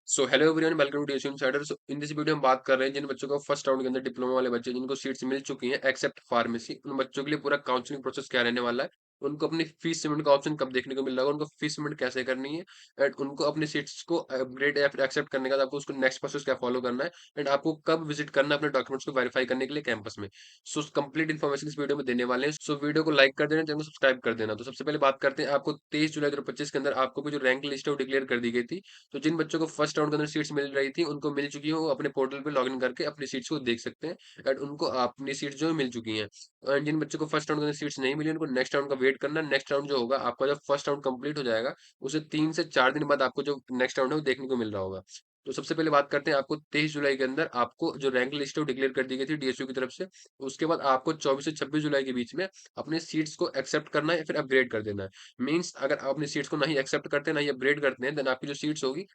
So hello everyone, welcome to THU insider. So in this video हम बात कर रहे हैं जिन बच्चों को फर्स्ट राउंड के अंदर डिप्लोमा वाले बच्चे जिनको सीट्स मिल चुकी हैं एक्सेप्ट फार्मेसी, उन बच्चों के लिए पूरा काउंसलिंग प्रोसेस क्या रहने वाला है, उनको अपनी फीस पेमेंट का ऑप्शन कब देखने को मिल रहा है, उनको फीस पेमेंट कैसे करनी है एंड उनको अपनी सीट्स को अपग्रेड या फिर एक्सेप्ट करने के बाद आपको उसको नेक्स्ट प्रोसेस क्या फॉलो करना है एंड आपको कब विजिट करना है अपने डॉक्यूमेंट्स को वेरीफाई करने के लिए कैंपस में। सो कंप्लीट इन्फॉर्मेशन इस वीडियो में देने वाले हैं। सो वीडियो को लाइक कर देना, चैनल को सब्सक्राइब कर देना। तो सबसे पहले बात करते हैं, आपको 23 जुलाई 2025 के अंदर आपको जो रैंक लिस्ट है वो डिक्लेयर कर दी गई थी। तो जिन बच्चों को फर्स्ट राउंड के अंदर सीट्स मिल रही थी उनको मिल चुकी है, वो अपने पोर्टल पे लॉगिन करके अपनी सीट्स को देख सकते हैं एंड उनको अपनी सीट्स जो है मिल चुकी हैं। एंड जिन बच्चों को फर्स्ट राउंड के अंदर सीट्स नहीं मिली उनको नेक्स्ट राउंड का वेट करना है। नेक्स्ट राउंड जो होगा आपका, जब फर्स्ट राउंड कंप्लीट हो जाएगा उसे 3 से 4 दिन बाद आपको जो नेक्स्ट राउंड है वो देखने को मिल रहा होगा। तो सबसे पहले बात करते हैं, आपको 23 जुलाई के अंदर आपको जो रैंक लिस्ट है वो डिक्लेयर कर दी गई थी डीएसयू की तरफ से। उसके बाद आपको 24 से 26 जुलाई के बीच में अपने सीट्स को एक्सेप्ट करना है या फिर अपग्रेड कर देना है। मीन्स अगर आप अपनी सीट्स को नहीं एक्सेप्ट करते नहीं अपग्रेड करते हैं, देन आपकी जो सीट्स होगी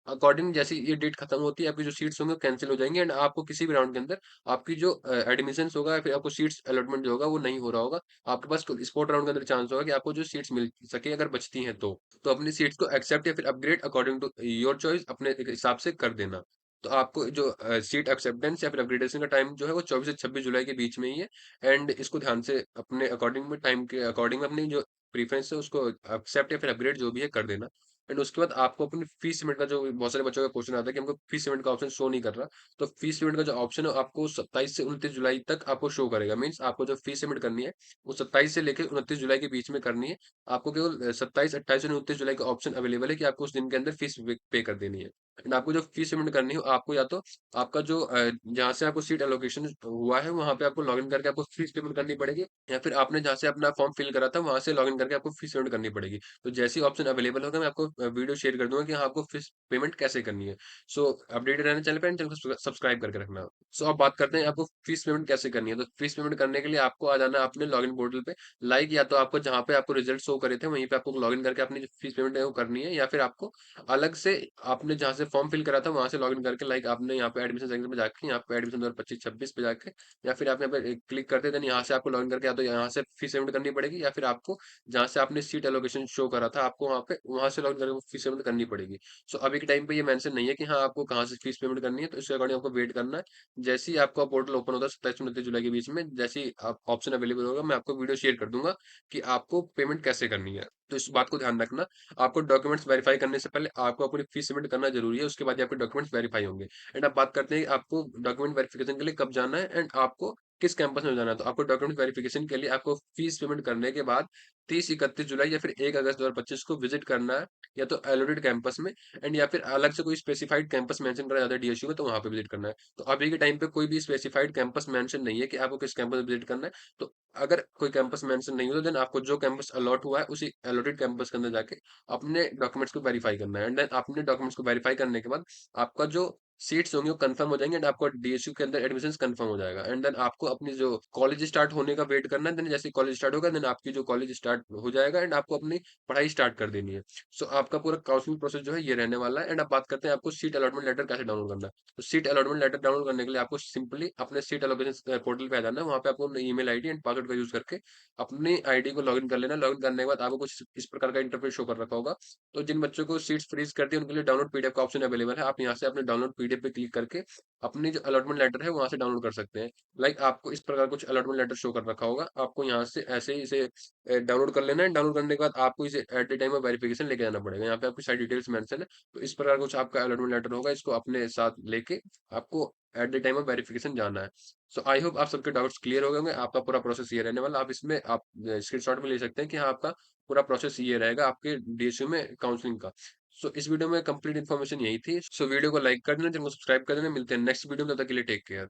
अकॉर्डिंग जैसे ये डेट खत्म होती है, आपकी जो सीट्स होंगे कैंसिल हो जाएंगे एंड आपको किसी भी राउंड के अंदर आपकी जो एडमिशन होगा या फिर आपको सीट्स अलॉटमेंट जो होगा वो नहीं हो रहा होगा। आपके पास स्पोर्ट राउंड के अंदर चांस होगा कि आपको जो सीट्स मिल सके अगर बचती हैं तो अपनी सीट्स को एक्सेप्ट या फिर upgrade according to your choice अपने एक हिसाब से कर देना। तो आपको जो सीट एक्सेप्टेंस या फिर अपग्रेडेशन का टाइम जो है वो 24 से 26 जुलाई के बीच में ही है। एंड इसको ध्यान से अपने अकॉर्डिंग में टाइम के अकॉर्डिंग में अपनी जो प्रीफरेंस है उसको एक्सेप्ट या फिर अपग्रेड जो भी है कर देना। एंड उसके बाद आपको अपनी फीस पेमेंट का, जो बहुत सारे बच्चों का क्वेश्चन आता है कि हमको फीस पेमेंट का ऑप्शन शो नहीं कर रहा, तो फीस पेमेंट का जो ऑप्शन है आपको 27 से 29 जुलाई तक आपको शो करेगा। मीन्स आपको जो फीस पेमेंट करनी है वो 27 से लेकर 29 जुलाई के बीच में करनी है। आपको केवल 27, 28 और 29 जुलाई का ऑप्शन अवेलेबल है कि आपको उस दिन के अंदर फीस पे कर देनी है। एंड आपको जो फीस पेमेंट करनी है आपको या तो आपका जो जहाँ से आपको सीट एलोकेशन हुआ है वहां पे आपको लॉगिन करके आपको फीस पेमेंट करनी पड़ेगी, या फिर आपने जहाँ से अपना फॉर्म फिल करा था वहां से लॉगिन करके आपको फीस पेमेंट करनी पड़ेगी। तो जैसे ही ऑप्शन अवेलेबल होगा मैं आपको वीडियो शेयर कर दूंगा कि हाँ आपको फीस पेमेंट कैसे करनी है। सो अपडेटेड रहना चैनल पे एंड चैनल को सब्सक्राइब करके रखना। सो अब बात करते हैं आपको फीस पेमेंट कैसे करनी है। तो फीस पेमेंट करने के लिए आपको आ जाना है अपने लॉगिन पोर्टल पे। लाइक या तो आपको जहाँ पे आपको रिजल्ट शो करे थे वहीं पे आपको लॉगिन करके अपनी जो फीस पेमेंट है वो करनी है, या फिर आपको अलग से आपने जहाँ से फॉर्म फिल करा था वहां से लॉगिन करके, लाइक आपने यहाँ पे एडमिशन सेक्शन पे जाके यहाँ पे एडमिशन 2025-26 पे जाके, या फिर आप यहाँ पे क्लिक करते देन यहाँ से आपको लॉगिन करके या तो यहाँ से फीस पेमेंट करनी पड़ेगी, या फिर आपको जहाँ से आपने सीट एलोकेशन शो करा था आपको वहां से लॉगिन करके फीस पेमेंट करनी पड़ेगी। सो अभी के टाइम पे ये मेंशन नहीं है कि हाँ आपको कहाँ से फीस पेमेंट करनी है, तो इसके अकॉर्डिंग आपको वेट करना है। जैसे ही आपका पोर्टल ओपन होता है 27 से 29 जुलाई के बीच में, जैसे ही आप ऑप्शन अवेलेबल होगा मैं आपको वीडियो शेयर कर दूंगा कि आपको पेमेंट कैसे करनी है। तो इस बात को ध्यान रखना, आपको डॉक्यूमेंट्स वेरीफाई करने से पहले आपको अपनी फीस सबमिट करना जरूरी है, उसके बाद ही आपके डॉक्यूमेंट्स वेरीफाई होंगे। एंड अब बात करते हैं कि आपको डॉक्यूमेंट वेरिफिकेशन के लिए कब जाना है एंड आपको किस कैंपस में जाना है। तो आपको डॉक्यूमेंट वेरिफिकेशन के लिए आपको फीस पेमेंट करने के बाद 30, 31 जुलाई या फिर 1 अगस्त 2025 को विजिट करना है, या तो एलोटेड कैंपस में एंड या फिर अलग से कोई स्पेसिफाइड कैंपस मेंशन करा जाता है डीएसयू में तो वहां पे विजिट करना है। तो अभी के टाइम पे कोई भी स्पेसिफाइड कैंपस मेंशन नहीं है कि आपको किस कैंपस में विजिट करना है। तो अगर कोई कैंपस मेंशन नहीं हो तो देन आपको जो कैंपस अलॉट हुआ है उसी अलॉटेड कैंपस के अंदर जाके अपने डॉक्यूमेंट्स को वेरीफाई करना है। एंड देन अपने डॉक्यूमेंट्स को वेरीफाई करने के बाद आपका जो सीट्स होंगी वो कंफर्म हो जाएंगे एंड आपको डीएसयू के अंदर एडमिशन कंफर्म हो जाएगा। एंड देन आपको अपनी जो कॉलेज स्टार्ट होने का वेट करना है। देन जैसे कॉलेज स्टार्ट होगा देन आपकी जो कॉलेज स्टार्ट हो जाएगा एंड आपको अपनी पढ़ाई स्टार्ट कर देनी है। सो आपका पूरा काउंसलिंग प्रोसेस जो है ये रहने वाला है। एंड अब बात करते हैं आपको सीट अलॉटमेंट लेटर कैसे डाउनलोड करना है। तो सीट अलॉटमेंट लेटर डाउनलोड करने के लिए आपको सिंपली अपने सीट एलोकेशन पोर्टल पे आ जाना है। वहाँ पे आपको ईमेल आईडी एंड पासवर्ड का यूज करके अपनी आईडी को लॉगिन कर लेना। लॉगिन करने के बाद आपको कुछ इस प्रकार का इंटरफेस शो कर रखा होगा। तो जिन बच्चों को सीट्स फ्रीज करती है उनके लिए डाउनलोड पीडीएफ का ऑप्शन अवेलेबल है। आप यहाँ से अपने डाउनलोड पीडीएफ पे क्लिक करके अपनी जो अलॉटमेंट लेटर है वहां से डाउनलोड कर सकते हैं। लाइक आपको इस प्रकार कुछ अलॉटमेंट लेटर शो कर रखा होगा, आपको यहाँ से ऐसे ही इसे डाउनलोड कर लेना है। डाउनलोड करने के बाद आपको इसे at the time of verification लेके जाना पड़ेगा। यहाँ पे आपकी सारी डिटेल्स मेंशन है। तो इस प्रकार कुछ आपका अलॉटमेंट लेटर होगा, इसको अपने साथ लेके आपको at the time of verification जाना है। सो आई होप आप सबके डाउट्स क्लियर हो गए होंगे। आपका पूरा प्रोसेस ये रहने वाला, आप इसमें आप स्क्रीनशॉट में ले सकते हैं कि हाँ आपका पूरा प्रोसेस ये रहेगा आपके डीएसयू में काउंसलिंग का। सो इस वीडियो में कंप्लीट इन्फॉर्मेशन यही थी। सो वीडियो को लाइक कर देना, चैनल को सब्सक्राइब कर देना। मिलते हैं नेक्स्ट वीडियो में, तब तक के लिए टेक केयर।